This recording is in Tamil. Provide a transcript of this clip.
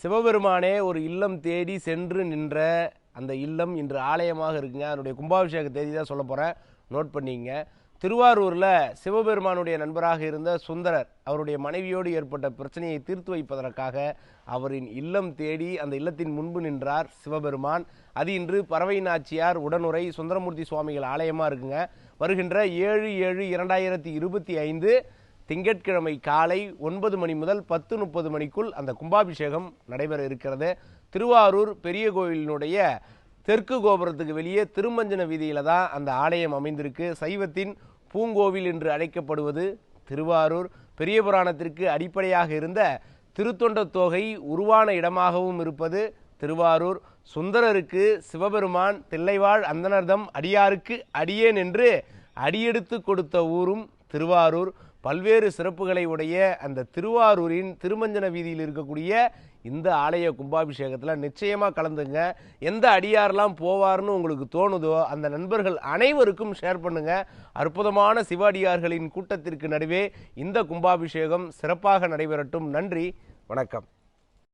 சிவபெருமானே ஒரு இல்லம் தேடி சென்று நின்ற அந்த இல்லம் இன்று ஆலயமாக இருக்குங்க. அதனுடைய கும்பாபிஷேக தேதி தான் சொல்ல போகிறேன், நோட் பண்ணிங்க. திருவாரூரில் சிவபெருமானுடைய நண்பராக இருந்த சுந்தரர் அவருடைய மனைவியோடு ஏற்பட்ட பிரச்சனையை தீர்த்து வைப்பதற்காக அவரின் இல்லம் தேடி அந்த இல்லத்தின் முன்பு நின்றார் சிவபெருமான். அது இன்று பறவை நாச்சியார் உடனுரை சுந்தரமூர்த்தி சுவாமிகள் ஆலயமாக இருக்குங்க. வருகின்ற 7/7/2025 திங்கட்கிழமை காலை 9 மணி முதல் 10:30 மணிக்குள் அந்த கும்பாபிஷேகம் நடைபெற இருக்கிறது. திருவாரூர் பெரிய கோவிலினுடைய தெற்கு கோபுரத்துக்கு வெளியே திருமஞ்சன வீதியில தான் அந்த ஆலயம் அமைந்திருக்கு. சைவத்தின் பூங்கோவில் என்று அழைக்கப்படுவது திருவாரூர். பெரிய புராணத்திற்கு அடிப்படையாக இருந்த திருத்தொண்ட தொகை உருவான இடமாகவும் இருப்பது திருவாரூர். சுந்தரருக்கு சிவபெருமான் தில்லைவாழ் அந்தனர்தம் அடியாருக்கு அடியேன் என்று அடியெடுத்து கொடுத்த ஊரும் திருவாரூர். பல்வேறு சிறப்புகளை உடைய அந்த திருவாரூரின் திருமஞ்சன வீதியில் இருக்கக்கூடிய இந்த ஆலய கும்பாபிஷேகத்தில் நிச்சயமாக கலந்துங்க. எந்த அடியாரெல்லாம் போவார்னு உங்களுக்கு தோணுதோ அந்த நண்பர்கள் அனைவருக்கும் ஷேர் பண்ணுங்க. அற்புதமான சிவ அடியார்களின் கூட்டத்திற்கு நடுவே இந்த கும்பாபிஷேகம் சிறப்பாக நடைபெறட்டும். நன்றி, வணக்கம்.